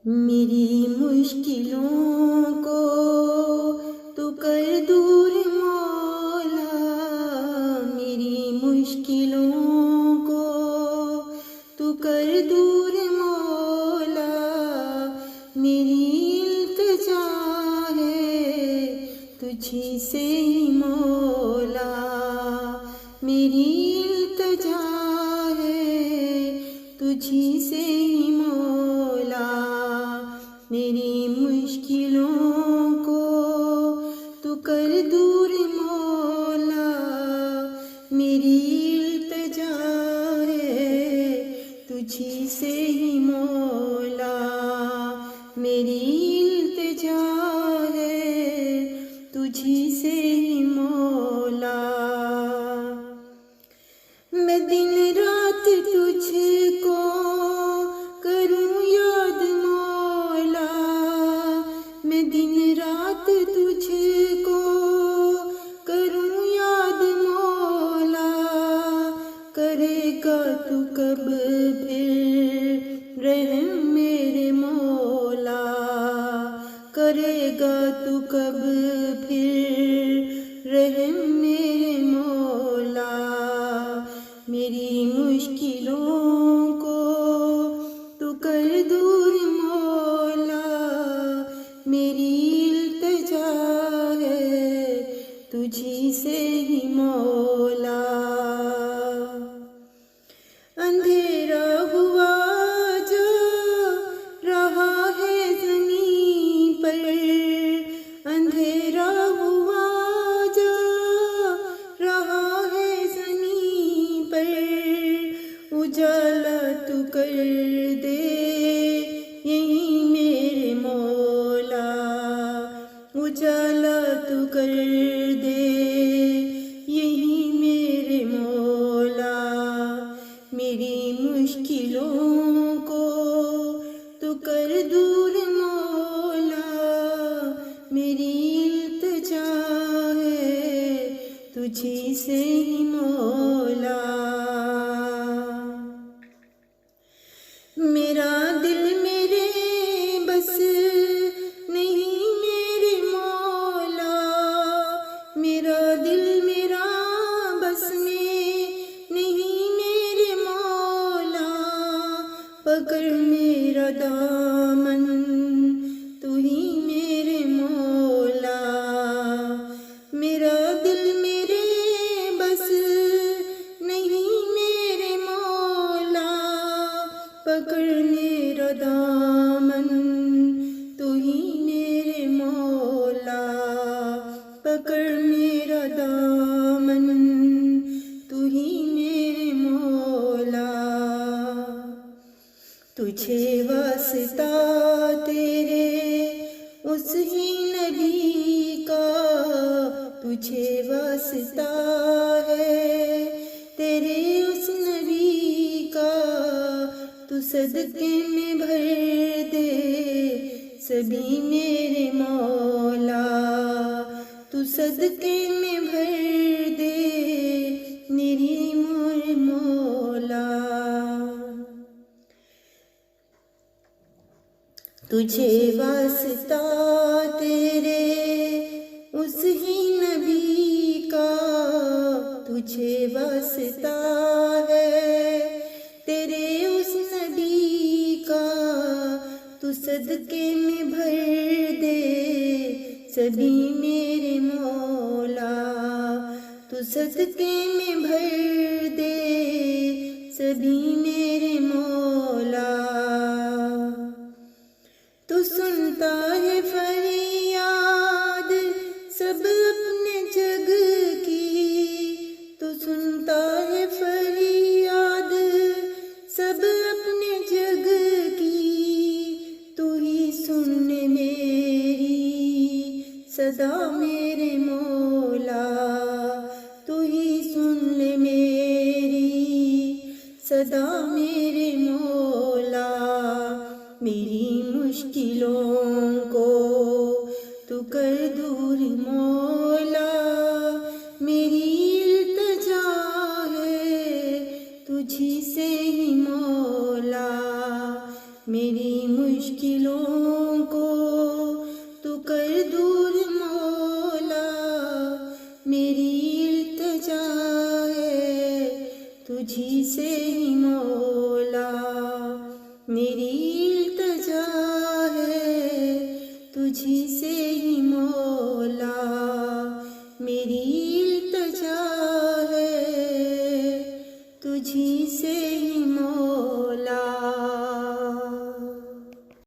میری مشکلوں کو تو کر دور مولا، میری مشکلوں کو تو کر دور مولا، میری التجا ہے تجھی سے ہی مولا، میری التجا ہے تجھی سے ہی مولا، میری مشکلوں کو تو کر دور مولا، میری التجا ہے تجھی سے ہی مولا، میری التجا ہے تجھی سے ہی مولا، میں دن رات تجھ کو کروں یاد مولا، میں دن رات تجھ کو کروں یاد مولا، کرے گا تو کب پھر رحم میرے مولا، کرے گا تو کب پھر رحم میرے مولا، میری مشکلوں کو تو کر دور مولا، میری التجا ہے تجھی سے ہی مولا، اندھیرا ہوا جو رہا ہے زمین پر، اندھیرا ہوا جو رہا ہے زمین پر، اجالا تو کر دے یہی میرے مولا، اجالا تو کر دے یہی میرے مولا، میری مشکلوں کو تو کر دور مولا، میری التجا ہے تجھی سے ہی مولا، میرا دل میرے بس نہیں میرے مولا، میرا دل میرا بس میں نہیں میرے مولا، پکڑ میرا دامن تو ہی میرے مولا، میرا دل میرے بس نہیں میرے مولا، پکڑ میرا دامن تو ہی میرے مولا، پکڑ میرا دامن تو ہی میرے مولا، تجھے واسطہ تیرے اس ہی نبی کا، تجھے واسطہ ہے تیرے اس نبی کا، تو صدقے میں بھر دے سبھی میرے مولا، تو صدقے میں بھر دے میری مولا، تجھے واسطہ تیرے اس ہی نبی کا، تجھے واسطہ ہے تیرے اس نبی کا، تو صدقے میں بھر دے سبھی میرے مولا، تو صدقے میں بھر دے سبھی میرے مولا، تو سنتا ہے فریاد سب اپنے جگ کی، تو سنتا ہے فریاد سب اپنے جگ کی، تو ہی سن میری صدا میرے مولا، تو ہی سن میری صدا میرے مولا، میری مشکلوں کو تو کر دور مولا، میری التجا ہے تجھی سے ہی مولا، میری مشکلوں دشمنوں کو تو کر دور مولا، میری التجا ہے تجھی سے ہی مولا، میری التجا ہے تجھی سے ہی مولا، میری التجا ہے تجھی سے